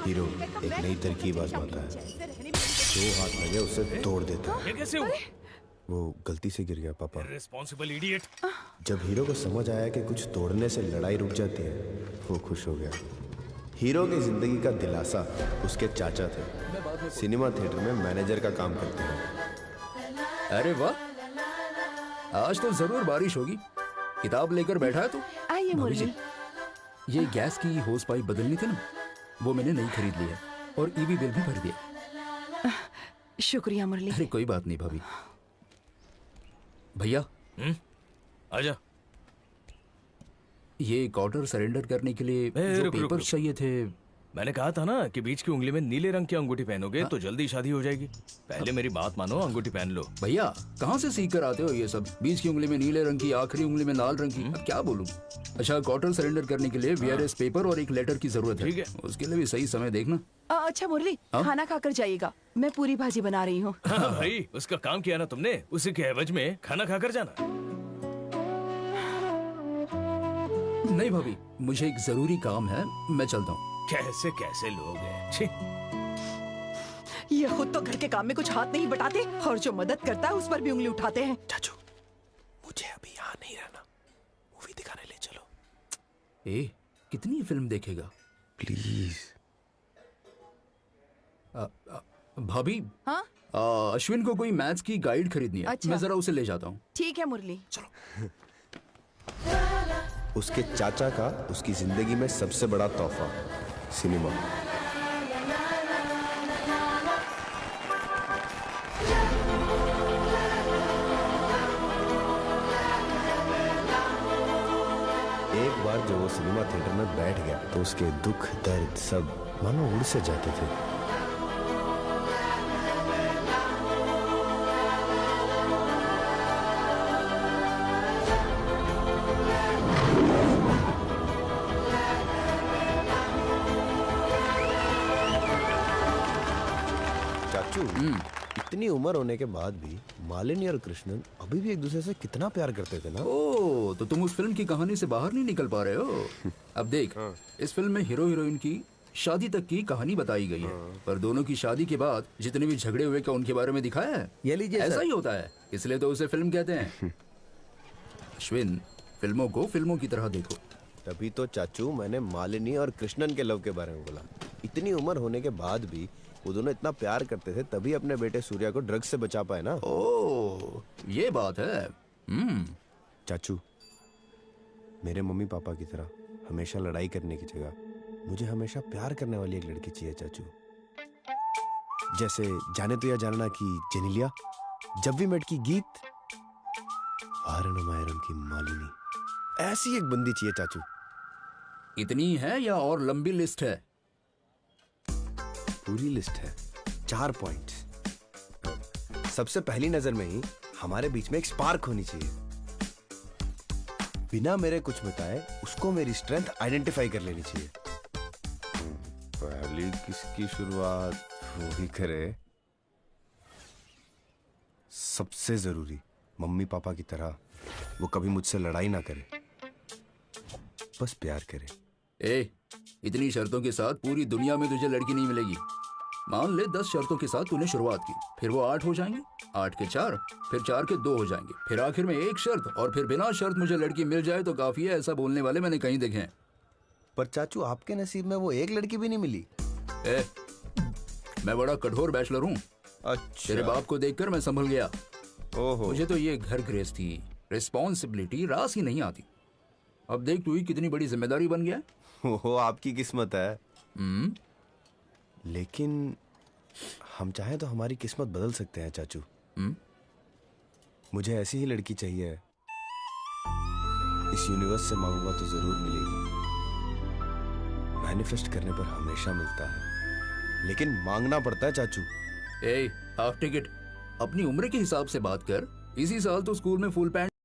Hero एक नई तरकीब आजमाता है, जो हाथ लगे उसे तोड़ देता है। ये कैसे हुआ? वो गलती से गिर गया पापा। Responsible idiot. जब हीरो को समझ आया कि कुछ तोड़ने से लड़ाई रुक जाती है, वो खुश हो गया। हीरो की जिंदगी का दिलासा उसके चाचा थे, सिनेमा थिएटर में मैनेजर का काम करते हैं। अरे वाह, आज तो जरूर बारिश होगी। किताब लेकर बैठा है तू? आइए मुरली। ये गैस की होस पाइप बदलनी थी ना, वो मैंने नई खरीद ली है और ईबी बिल भी भर दिया। शुक्रिया मुरली। अरे कोई बात नहीं भाभी। भैया आजा। ये एक ऑर्डर सरेंडर करने के लिए जो रुक, पेपर रुक। चाहिए थे। मैंने कहा था ना कि बीच की उंगली में नीले रंग की अंगूठी पहनोगे तो जल्दी शादी हो जाएगी। पहले मेरी बात मानो, अंगूठी पहन लो। भैया कहाँ से सीख कर आते हो ये सब? बीच की उंगली में नीले रंग की, आखिरी उंगली में लाल रंग की। अब क्या बोलूं? अच्छा, क्वार्टर सरेंडर करने के लिए वीआरएस पेपर और एक लेटर की जरूरत है। ठीक है। उसके लिए भी सही समय देखना। अच्छा मुरली, खाना खाकर जाइएगा। मैं पूरी भाजी बना रही हूँ। हाँ भाई, उसका काम किया ना तुमने, उसी के एवज में खाना खाकर जाना। नहीं भाभी, मुझे एक जरूरी काम है, मैं चलता हूँ। कैसे कैसे लोग हैं। छी। ये खुद तो घर के काम में कुछ हाथ नहीं बटाते और जो मदद करता है उस पर भी उंगली उठाते हैं। चाचू, मुझे अभी यहाँ नहीं रहना, मूवी दिखाने ले चलो। ए, कितनी फिल्म देखेगा? प्लीज। भाभी, हाँ अश्विन को कोई मैथ्स की गाइड खरीदनी है। अच्छा। मैं जरा उसे ले जाता हूँ। ठीक है मुरली। उसके चाचा का उसकी जिंदगी में सबसे बड़ा तोहफा, सिनेमा। एक बार जब वो सिनेमा थिएटर में बैठ गया तो उसके दुख दर्द सब मानो उड़ से जाते थे। चाचू, इतनी उम्र होने के बाद भी मालिनी और कृष्णन अभी भी एक दूसरे से कितना प्यार करते थे ना। ओ, तो तुम उस फिल्म की कहानी से बाहर नहीं निकल पा रहे हो। अब देख, इस फिल्म में हीरो हीरोइन की शादी तक की कहानी बताई गई है, पर दोनों की शादी के बाद जितने भी झगड़े हुए क्या उनके बारे में दिखाया है? ये लीजिए ऐसा सर। ही होता है, इसलिए तो उसे फिल्म कहते हैं। अश्विन, फिल्मों को फिल्मों की तरह देखो। तभी तो चाचू मैंने मालिनी और कृष्णन के लव के बारे में बोला। इतनी उम्र होने के बाद भी वो दोनों इतना प्यार करते थे, तभी अपने बेटे सूर्या को ड्रग्स से बचा पाए ना। ओ, ये बात है। चाचू, मेरे मम्मी पापा की तरह हमेशा लड़ाई करने की जगह मुझे हमेशा प्यार करने वाली एक लड़की चाहिए चाचू। जैसे जाने तो या जानना की जेनिलिया, जब भी मेट की गीत, वारणमायरम की मालिनी, ऐसी एक बंदी चाहिए चाचू। इतनी है या और लंबी लिस्ट है? पूरी लिस्ट है, 4 पॉइंट्स। सबसे पहली नजर में ही हमारे बीच में एक स्पार्क होनी चाहिए। बिना मेरे कुछ बताए उसको मेरी स्ट्रेंथ आइडेंटिफाई कर लेनी चाहिए। पहली किसकी शुरुआत वो ही करे। सबसे जरूरी, मम्मी पापा की तरह वो कभी मुझसे लड़ाई ना करे, बस प्यार करे। ए, इतनी शर्तों के साथ पूरी दुनिया में तुझे लड़की नहीं मिलेगी। मान ले 10 शर्तों के साथ तूने शुरुआत की, फिर वो 8 हो जाएंगे, 8 के 4, फिर 4 के 2 हो जाएंगे, फिर आखिर में एक शर्त, और फिर बिना शर्त मुझे लड़की मिल जाए तो काफी है। ऐसा बोलने वाले मैंने कहीं देखे हैं। पर चाचू, आपके नसीब में वो एक लड़की भी नहीं मिली। ए, मैं बड़ा कठोर बैचलर हूँ। अच्छा। तेरे बाप को देखकर मैं संभल गया। ओहो। मुझे तो ये घर गृहस्थी, रिस्पॉन्सिबिलिटी रास ही नहीं आती। अब देख तू ही कितनी बड़ी जिम्मेदारी बन गया। ओहो, आपकी किस्मत है। लेकिन हम चाहें तो हमारी किस्मत बदल सकते हैं चाचू। मुझे ऐसी ही लड़की चाहिए। इस यूनिवर्स से मांगूंगा तो जरूर मिलेगी। मैनिफेस्ट करने पर हमेशा मिलता है, लेकिन मांगना पड़ता है चाचू। ए, हाफ टिकट, अपनी उम्र के हिसाब से बात कर। इसी साल तो स्कूल में फुल पैंट